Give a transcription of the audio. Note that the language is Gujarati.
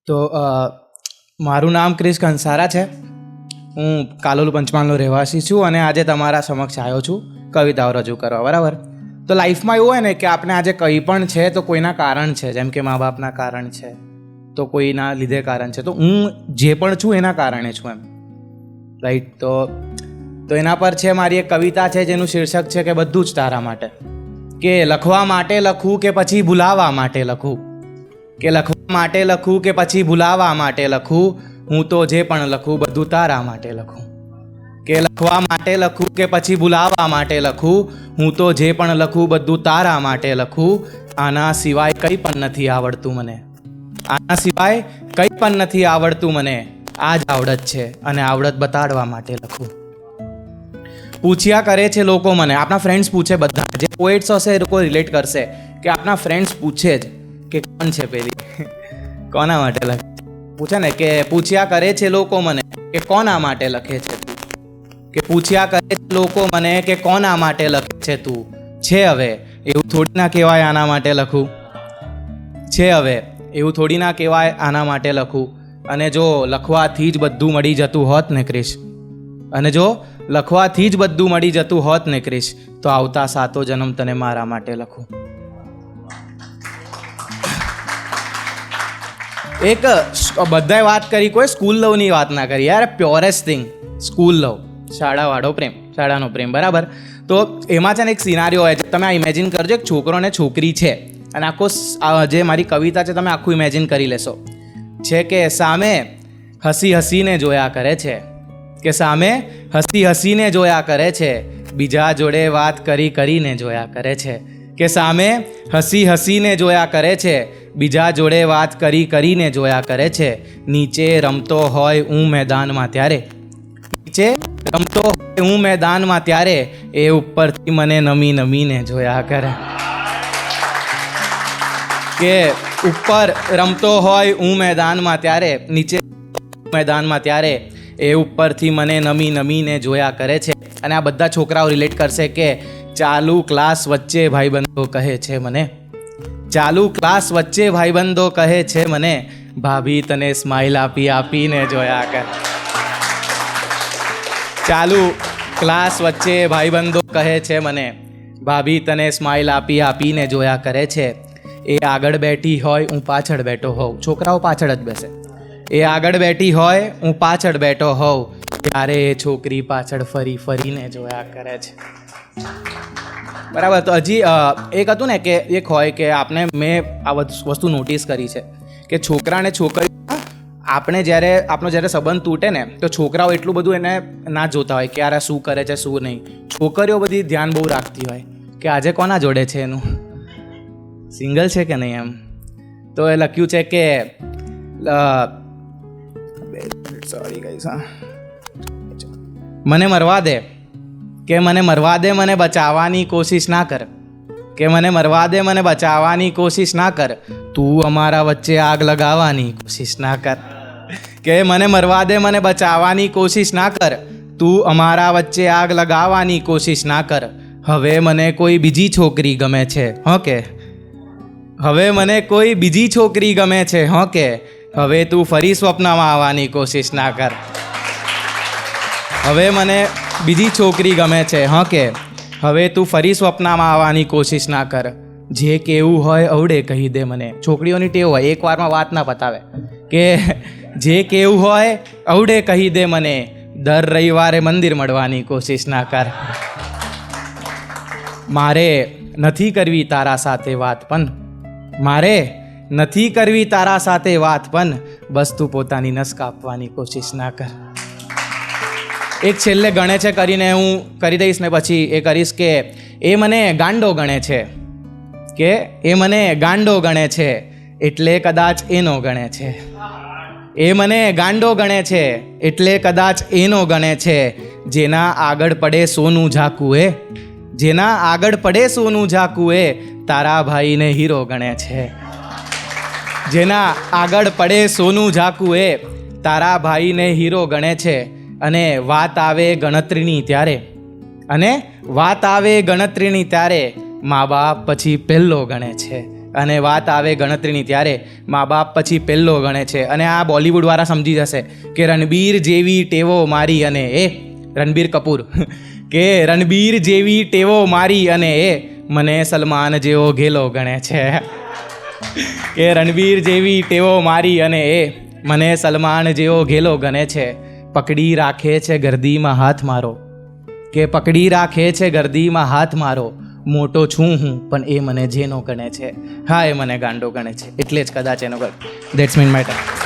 તો મારું નામ ક્રિશ કંસારા છે. હું કાલોલ પંચમહાલનો રહેવાસી છું અને આજે તમારા સમક્ષ આવ્યો છું કવિતાઓ રજૂ કરવા. બરાબર? તો લાઈફમાં એવું હોય ને કે આપણે આજે કંઈ પણ છે તો કોઈના કારણ છે. જેમ કે મા બાપના કારણ છે, તો કોઈના લીધે કારણ છે. તો હું જે પણ છું એના કારણે છું, એમ રાઈટ. તો એના પર છે મારી એક કવિતા છે જેનું શીર્ષક છે કે બધું જ તારા માટે. કે લખવા માટે લખું કે પછી ભૂલાવા માટે લખું, કે લખવા માટે લખું કે પછી ભૂલાવા માટે લખું, હું તો જે પણ લખું બધું તારા માટે લખું. કે લખવા માટે લખું કે પછી ભૂલાવા માટે લખું, હું તો જે પણ લખું બધું તારા માટે લખું. આના સિવાય કંઈ પણ નથી આવડતું મને, આના સિવાય કંઈ પણ નથી આવડતું મને. આ જ આવડત છે અને આવડત બતાડવા માટે લખું. પૂછ્યા કરે છે લોકો મને, આપણા ફ્રેન્ડ્સ પૂછે, બધા જે પોએટ્સ હશે એ લોકો રિલેટ કરશે કે આપણા ફ્રેન્ડ્સ પૂછે જ કે કોણ છે પેલી, કોના માટે લખે પૂછે ને. કે પૂછ્યા કરે છે લોકો મને કે કોના માટે લખે છે તું, કે પૂછ્યા કરે છે લોકો મને કે કોના માટે લખે છે તું. છે હવે એવું થોડી ના કહેવાય આના માટે લખું, છે હવે એવું થોડી ના કહેવાય આના માટે લખું. અને જો લખવાથી જ બધું મળી જતું હોત ને ક્રિશ, અને જો લખવાથી જ બધું મળી જતું હોત ને ક્રિશ, તો આવતા 7 જન્મ તને મારા માટે લખું. એક બધાએ વાત કરી, કોઈ સ્કૂલ લવની વાત ના કરી યાર. પ્યોરેસ્ટ થિંગ સ્કૂલ લવ, શાળાવાળો પ્રેમ, શાળાનો પ્રેમ. બરાબર? તો એમાં છે ને એક સિનારીઓ હોય છે. તમે આ ઇમેજિન કરજો, એક છોકરો ને છોકરી છે અને આખો જે મારી કવિતા છે તમે આખું ઇમેજિન કરી લેશો. છે કે સામે હસી હસીને જોયા કરે છે, કે સામે હસી હસીને જોયા કરે છે, બીજા જોડે વાત કરી કરીને જોયા કરે છે. કે સામે હસી હસીને જોયા કરે છે, બીજા જોડે વાત કરી કરીને જોયા કરે છે. નીચે રમતો હોય હું મેદાનમાં ત્યારે, નીચે રમતો હોય હું મેદાનમાં ત્યારે, એ ઉપરથી મને નમી નમીને જોયા કરે. કે ઉપર રમતો હોય હું મેદાનમાં ત્યારે, નીચે મેદાનમાં ત્યારે, એ ઉપરથી મને નમી નમીને જોયા કરે છે. અને આ બધા છોકરાઓ રિલેટ કરશે કે ચાલુ ક્લાસ વચ્ચે ભાઈબંધો કહે છે મને, ચાલુ ક્લાસ વચ્ચે ભાઈબંધો કહે છે મને, ભાભી તને સ્માઇલ આપી આપીને જોયા કરે. ચાલુ ક્લાસ વચ્ચે ભાઈબંધો કહે છે મને, ભાભી તને સ્માઇલ આપી આપીને જોયા કરે છે. એ આગળ બેઠી હોય હું પાછળ બેઠો હોઉં, છોકરાઓ પાછળ જ બેસે. એ આગળ બેઠી હોય હું પાછળ બેઠો હોઉં, ત્યારે એ છોકરી પાછળ ફરી ફરીને જોયા કરે છે. બરાબર? તો હજી એક હતું ને કે એક હોય કે મેં આ વસ્તુ નોટિસ કરી છે કે છોકરા અને છોકરી આપણો જ્યારે સંબંધ તૂટે ને તો છોકરાઓ એટલું બધું એને ના જોતા હોય કે યાર આ શું કરે છે શું નહીં. છોકરીઓ બધી ધ્યાન બહુ રાખતી હોય કે આજે કોના જોડે છે, એનું સિંગલ છે કે નહીં એમ. તો એ લખ્યું છે કે મને મરવા દે, કે મને મરવા દે, મને બચાવવાની કોશિશ ના કર, કે મને મરવા દે, મને બચાવવાની કોશિશ ના કર, તું અમારા વચ્ચે આગ લગાવવાની કોશિશ ના કર. કે મને મરવા દે, મને બચાવવાની કોશિશ ના કર, તું અમારા વચ્ચે આગ લગાવવાની કોશિશ ના કર. હવે મને કોઈ બીજી છોકરી ગમે છે હો, કે હવે મને કોઈ બીજી છોકરી ગમે છે હો, કે હવે તું ફરી સ્વપ્નમાં આવવાની કોશિશ ના કર. હવે મને બીજી છોકરી ગમે છે હો, કે હવે તું ફરી સ્વપ્નમાં આવવાની કોશિશ ના કર. જે કેવું હોય અવડે કહી દે મને. છોકરીઓની ટેવ હોય એક વારમાં વાત ના પતાવે, કે જે કેવું હોય અવડે કહી દે મને, દર રવિવારે મંદિર મળવાની કોશિશ ના કર. મારે નથી કરવી તારા સાથે વાત, પણ મારે નથી કરવી તારા સાથે વાત, પણ બસ તું પોતાની નસ કાપવાની કોશિશ ના કર. એક છેલ્લે ગણે છે કરીને હું કરી દઈશ ને પછી એ કરીશ કે એ મને ગાંડો ગણે છે, કે એ મને ગાંડો ગણે છે, એટલે કદાચ એનો ગણે છે. એ મને ગાંડો ગણે છે એટલે કદાચ એનો ગણે છે. જેના આગળ પડે સોનું ઝાકું એ, જેના આગળ પડે સોનું ઝાકું એ, તારા ભાઈને હીરો ગણે છે. જેના આગળ પડે સોનું ઝાકું એ, તારા ભાઈને હીરો ગણે છે. અને વાત આવે ગણતરીની ત્યારે, અને વાત આવે ગણતરીની ત્યારે, મા બાપ પછી પહેલો ગણે છે. અને વાત આવે ગણતરીની ત્યારે મા બાપ પછી પહેલો ગણે છે. અને આ બોલિવૂડવાળા સમજી જશે કે રણબીર જેવી ટેવો મારી અને એ રણબીર કપૂર કે રણબીર જેવી ટેવો મારી અને એ મને સલમાન જેવો ઘેલો ગણે છે. કે રણબીર જેવી ટેવો મારી અને એ મને સલમાન જેવો ઘેલો ગણે છે. પકડી રાખે છે ગરદીમાં હાથ મારો, કે પકડી રાખે છે ગરદીમાં હાથ મારો. મોટો છું હું પણ એ મને જેનો ગણે છે, હા એ મને ગાંડો ગણે છે, એટલે જ કદાચ એનો ગણ. That's mean my time.